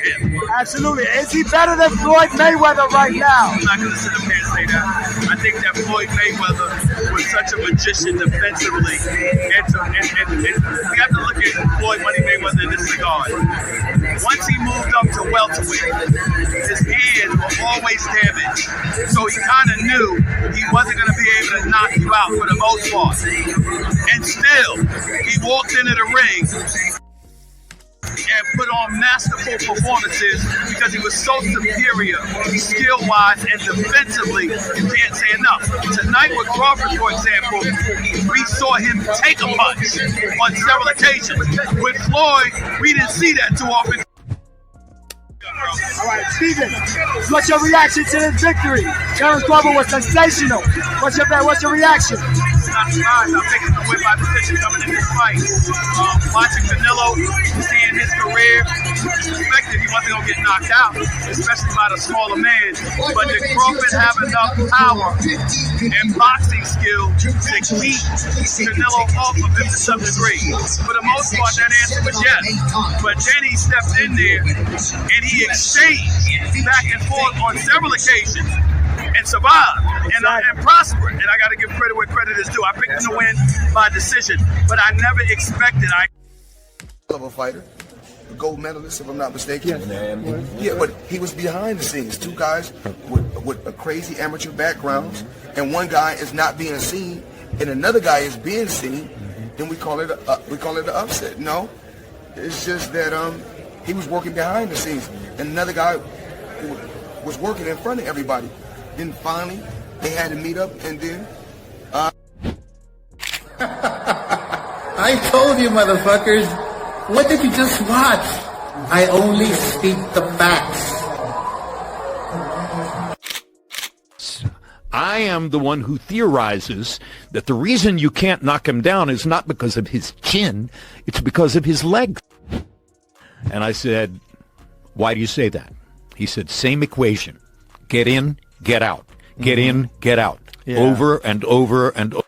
him. Absolutely. Is he better than Floyd Mayweather right now? I'm not going to sit up here and say that. I think that Floyd Mayweather was such a magician defensively. We have to look at Floyd Money Mayweather in this regard. Once he moved up to welterweight, his hands were always damaged. So he kind of knew he wasn't going to be able to knock you out for the most part. And still, he walked into the ring and put on masterful performances because he was so superior, skill-wise and defensively. You can't say enough. Tonight with Crawford, for example, we saw him take a punch on several occasions. With Floyd, we didn't see that too often. All right, Steven, what's your reaction to this victory? Terence Crawford was sensational. What's your reaction? Not surprised. I'm picking the win by decision coming in this fight. Watching Canelo, seeing his career, expected he wasn't going to get knocked out, especially by the smaller man. But did Crawford have enough power and boxing skill to keep Canelo off of him to some degree? For the most part, that answer was yes. But then he stepped in there and he exchanged back and forth on several occasions and survived and prospered. And I got to give credit where credit is due. I picked him to win by decision, but I never expected. Of a fighter, a gold medalist, if I'm not mistaken. Yes. Yeah, but he was behind the scenes. Two guys with a crazy amateur backgrounds, and one guy is not being seen, and another guy is being seen. Then we call it an upset. No, it's just that he was working behind the scenes, and another guy was working in front of everybody. Then finally, they had to meet up, and then. I told you, motherfuckers. What did you just watch? I only speak the facts. I am the one who theorizes that the reason you can't knock him down is not because of his chin, it's because of his legs. And I said, why do you say that? He said, same equation. Get in, get out. Get in, get out. Yeah. Over and over and over.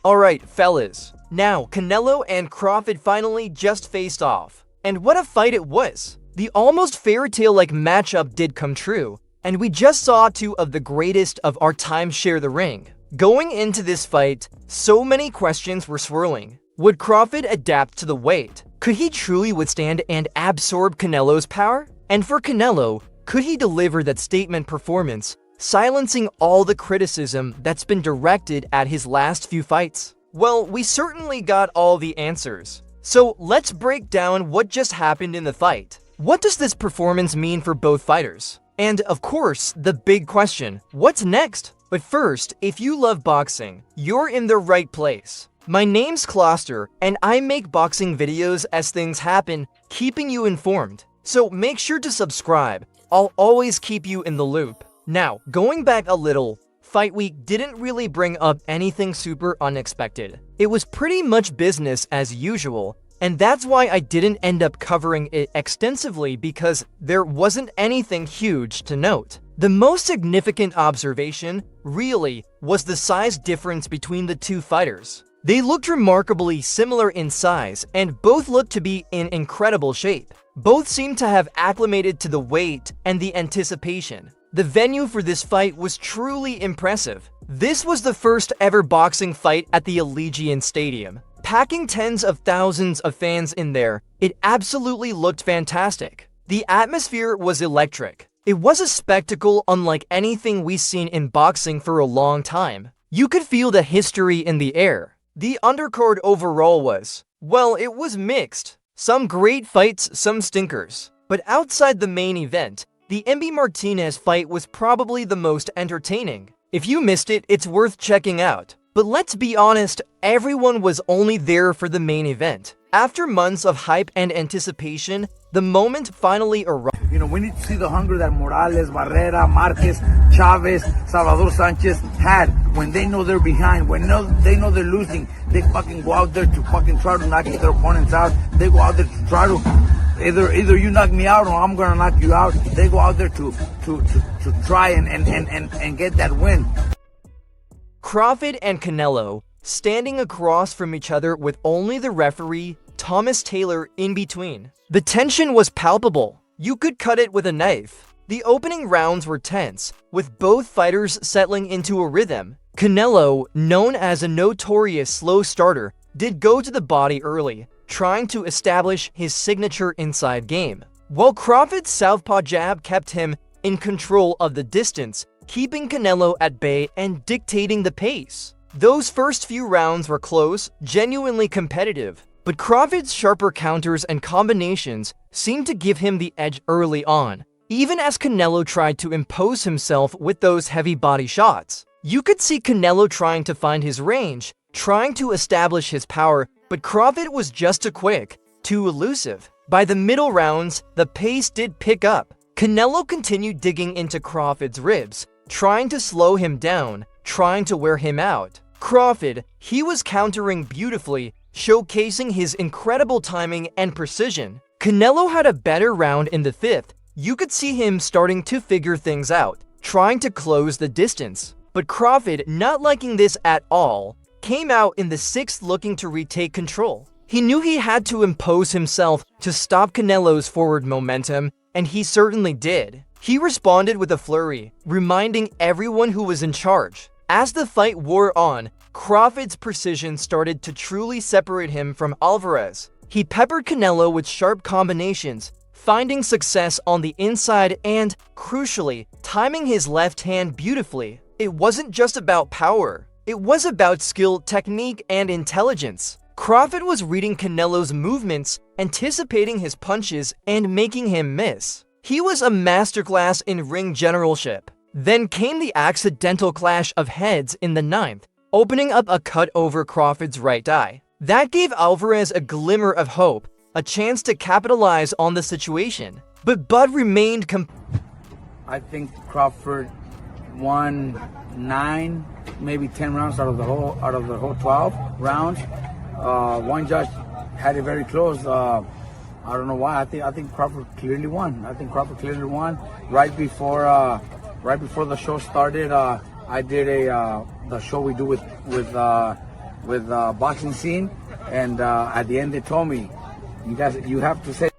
All right, fellas. Now, Canelo and Crawford finally just faced off. And what a fight it was. The almost fairy tale-like matchup did come true, and we just saw two of the greatest of our time share the ring. Going into this fight, so many questions were swirling. Would Crawford adapt to the weight? Could he truly withstand and absorb Canelo's power? And for Canelo, could he deliver that statement performance, silencing all the criticism that's been directed at his last few fights? Well, we certainly got all the answers. So let's break down what just happened in the fight. What does this performance mean for both fighters? And of course, the big question, what's next? But first, if you love boxing, you're in the right place. My name's Closter, and I make boxing videos as things happen, keeping you informed. So make sure to subscribe. I'll always keep you in the loop. Now, going back a little, Fight Week didn't really bring up anything super unexpected. It was pretty much business as usual, and that's why I didn't end up covering it extensively because there wasn't anything huge to note. The most significant observation, really, was the size difference between the two fighters. They looked remarkably similar in size, and both looked to be in incredible shape. Both seemed to have acclimated to the weight and the anticipation. The venue for this fight was truly impressive. This was the first ever boxing fight at the Allegiant Stadium. Packing tens of thousands of fans in there, it absolutely looked fantastic. The atmosphere was electric. It was a spectacle unlike anything we've seen in boxing for a long time. You could feel the history in the air. The undercard overall was, well, it was mixed. Some great fights, some stinkers. But outside the main event, the MB Martinez fight was probably the most entertaining. If you missed it, it's worth checking out. But let's be honest, everyone was only there for the main event. After months of hype and anticipation, the moment finally arrived. You know, we need to see the hunger that Morales, Barrera, Marquez, Chavez, Salvador Sanchez had when they know they're behind, when they know they're losing. They fucking go out there to fucking try to knock their opponents out. They go out there to try to either you knock me out or I'm gonna knock you out. They go out there to try and get that win. Crawford and Canelo standing across from each other with only the referee, Thomas Taylor, in between. The tension was palpable. You could cut it with a knife. The opening rounds were tense, with both fighters settling into a rhythm. Canelo, known as a notorious slow starter, did go to the body early, trying to establish his signature inside game, while Crawford's southpaw jab kept him in control of the distance, keeping Canelo at bay and dictating the pace. Those first few rounds were close, genuinely competitive, but Crawford's sharper counters and combinations seemed to give him the edge early on, even as Canelo tried to impose himself with those heavy body shots. You could see Canelo trying to find his range, trying to establish his power, but Crawford was just too quick, too elusive. By the middle rounds, the pace did pick up. Canelo continued digging into Crawford's ribs, trying to slow him down, trying to wear him out. Crawford, he was countering beautifully, showcasing his incredible timing and precision. Canelo had a better round in the fifth. You could see him starting to figure things out, trying to close the distance. But Crawford, not liking this at all, came out in the sixth looking to retake control. He knew he had to impose himself to stop Canelo's forward momentum, and he certainly did. He responded with a flurry, reminding everyone who was in charge. As the fight wore on, Crawford's precision started to truly separate him from Alvarez. He peppered Canelo with sharp combinations, finding success on the inside and, crucially, timing his left hand beautifully. It wasn't just about power. It was about skill, technique, and intelligence. Crawford was reading Canelo's movements, anticipating his punches, and making him miss. He was a masterclass in ring generalship. Then came the accidental clash of heads in the ninth, opening up a cut over Crawford's right eye. That gave Alvarez a glimmer of hope, a chance to capitalize on the situation. But Bud remained I think Crawford won 9, maybe 10 rounds out of the whole 12 rounds. One judge had it very close. I don't know why. I think Crawford clearly won. Right before the show started. I did the show we do with boxing scene, and at the end they told me, you have to say.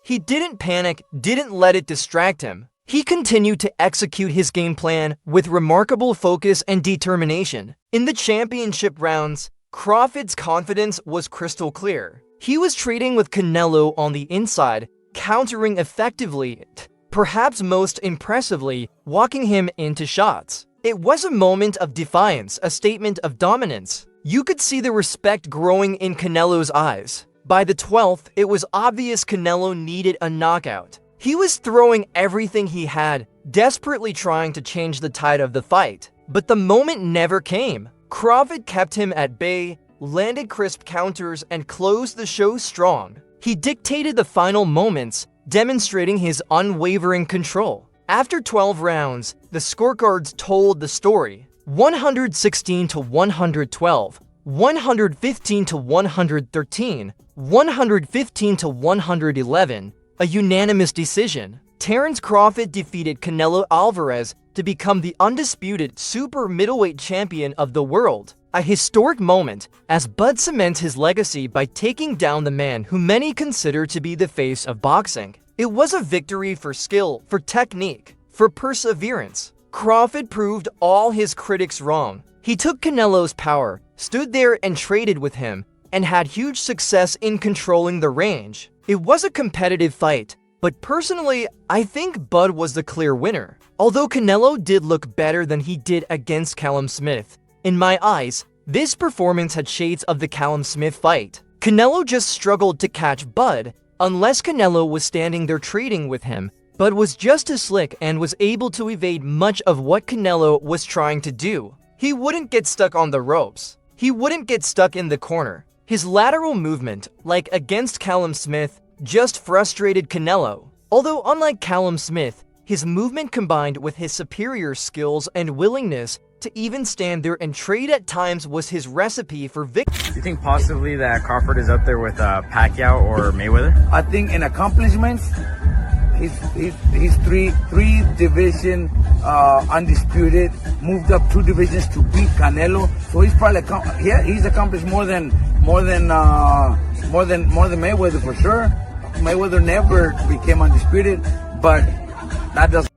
He didn't panic, didn't let it distract him. He continued to execute his game plan with remarkable focus and determination. In the championship rounds, Crawford's confidence was crystal clear. He was trading with Canelo on the inside, countering effectively, perhaps most impressively, walking him into shots. It was a moment of defiance, a statement of dominance. You could see the respect growing in Canelo's eyes. By the 12th, it was obvious Canelo needed a knockout. He was throwing everything he had, desperately trying to change the tide of the fight. But the moment never came. Crawford kept him at bay, landed crisp counters, and closed the show strong. He dictated the final moments, demonstrating his unwavering control. After 12 rounds, the scorecards told the story. 116 to 112, 115 to 113, 115 to 111, a unanimous decision. Terence Crawford defeated Canelo Alvarez to become the undisputed super middleweight champion of the world. A historic moment as Bud cements his legacy by taking down the man who many consider to be the face of boxing. It was a victory for skill, for technique, for perseverance. Crawford proved all his critics wrong. He took Canelo's power, stood there and traded with him, and had huge success in controlling the range. It was a competitive fight, but personally, I think Bud was the clear winner. Although Canelo did look better than he did against Callum Smith, in my eyes, this performance had shades of the Callum Smith fight. Canelo just struggled to catch Bud. Unless Canelo was standing there trading with him, Bud was just as slick and was able to evade much of what Canelo was trying to do. He wouldn't get stuck on the ropes. He wouldn't get stuck in the corner. His lateral movement, like against Callum Smith, just frustrated Canelo. Although unlike Callum Smith, his movement combined with his superior skills and willingness to even stand there and trade at times was his recipe for victory. Do you think possibly that Crawford is up there with Pacquiao or Mayweather? I think in accomplishments, he's three division undisputed. Moved up 2 divisions to beat Canelo. So he's probably he's accomplished more than Mayweather for sure. Mayweather never became undisputed, but that doesn't.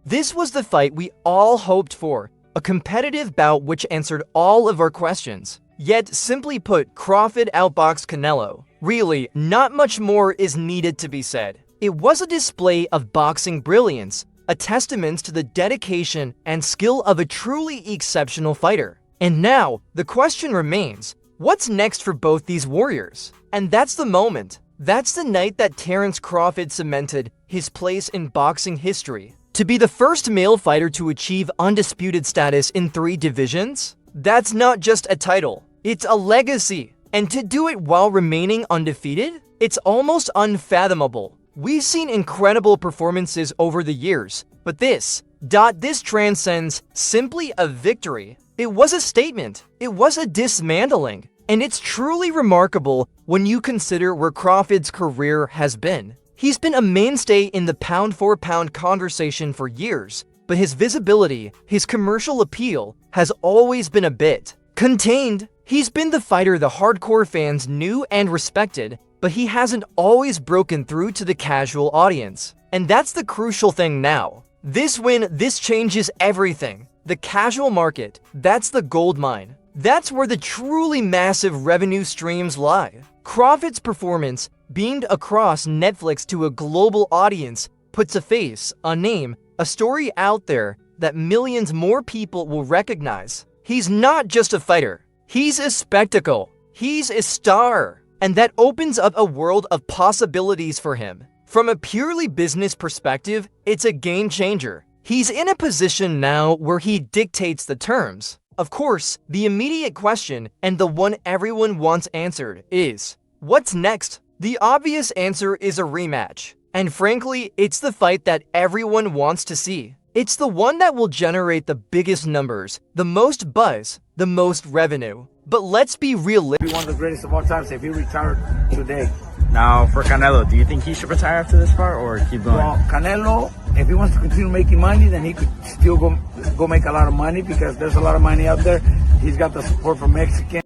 This was the fight we all hoped for, a competitive bout which answered all of our questions. Yet, simply put, Crawford outboxed Canelo. Really, not much more is needed to be said. It was a display of boxing brilliance, a testament to the dedication and skill of a truly exceptional fighter. And now, the question remains, what's next for both these warriors? And that's the moment. That's the night that Terence Crawford cemented his place in boxing history. To be the first male fighter to achieve undisputed status in 3 divisions? That's not just a title, it's a legacy. And to do it while remaining undefeated? It's almost unfathomable. We've seen incredible performances over the years, but this transcends simply a victory. It was a statement. It was a dismantling. And it's truly remarkable when you consider where Crawford's career has been. He's been a mainstay in the pound-for-pound conversation for years, but his visibility, his commercial appeal, has always been a bit contained. He's been the fighter the hardcore fans knew and respected, but he hasn't always broken through to the casual audience. And that's the crucial thing now. This win, this changes everything. The casual market, that's the gold mine. That's where the truly massive revenue streams lie. Crawford's performance, beamed across Netflix to a global audience, puts a face, a name, a story out there that millions more people will recognize. He's not just a fighter. He's a spectacle. He's a star. And that opens up a world of possibilities for him. From a purely business perspective, it's a game changer. He's in a position now where he dictates the terms. Of course, the immediate question, and the one everyone wants answered, is, what's next? The obvious answer is a rematch. And frankly, it's the fight that everyone wants to see. It's the one that will generate the biggest numbers, the most buzz, the most revenue. But let's be realistic. Be one of the greatest of all time if he retired today. Now, for Canelo, do you think he should retire after this part or keep going? Well, Canelo, if he wants to continue making money, then he could still go make a lot of money because there's a lot of money out there. He's got the support from Mexican.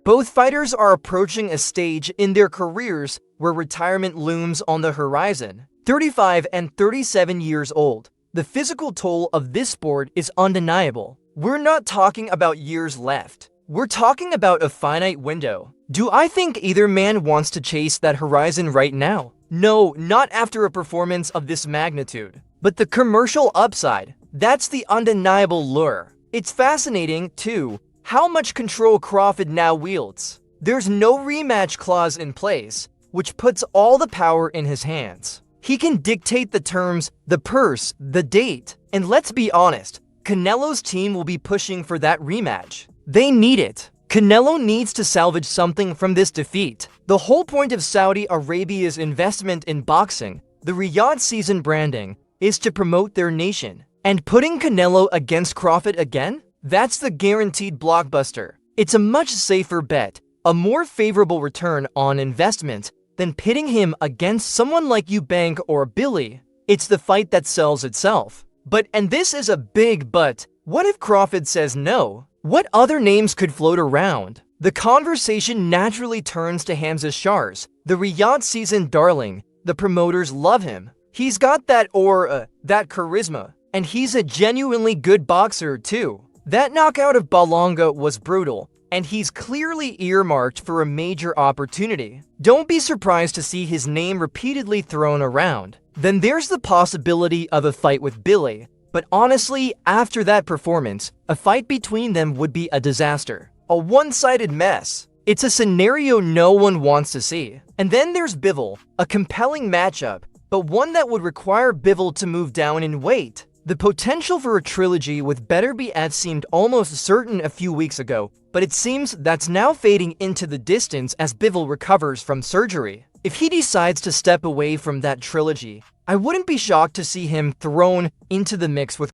Both fighters are approaching a stage in their careers where retirement looms on the horizon. 35 and 37 years old. The physical toll of this sport is undeniable. We're not talking about years left. We're talking about a finite window. Do I think either man wants to chase that horizon right now? No, not after a performance of this magnitude. But the commercial upside, that's the undeniable lure. It's fascinating, too, how much control Crawford now wields. There's no rematch clause in place, which puts all the power in his hands. He can dictate the terms, the purse, the date. And let's be honest, Canelo's team will be pushing for that rematch. They need it. Canelo needs to salvage something from this defeat. The whole point of Saudi Arabia's investment in boxing, the Riyadh season branding, is to promote their nation. And putting Canelo against Crawford again? That's the guaranteed blockbuster. It's a much safer bet, a more favorable return on investment than pitting him against someone like Eubank or Billy. It's the fight that sells itself. But, and this is a big but, what if Crawford says no? What other names could float around? The conversation naturally turns to Hamza Shars, the Riyadh season darling. The promoters love him. He's got that charisma. And he's a genuinely good boxer too. That knockout of Balanga was brutal, and he's clearly earmarked for a major opportunity. Don't be surprised to see his name repeatedly thrown around. Then there's the possibility of a fight with Billy. But honestly, after that performance, a fight between them would be a disaster. A one-sided mess. It's a scenario no one wants to see. And then there's Bivol, a compelling matchup, but one that would require Bivol to move down in weight. The potential for a trilogy with Better BF seemed almost certain a few weeks ago, but it seems that's now fading into the distance as Bivol recovers from surgery. If he decides to step away from that trilogy, I wouldn't be shocked to see him thrown into the mix with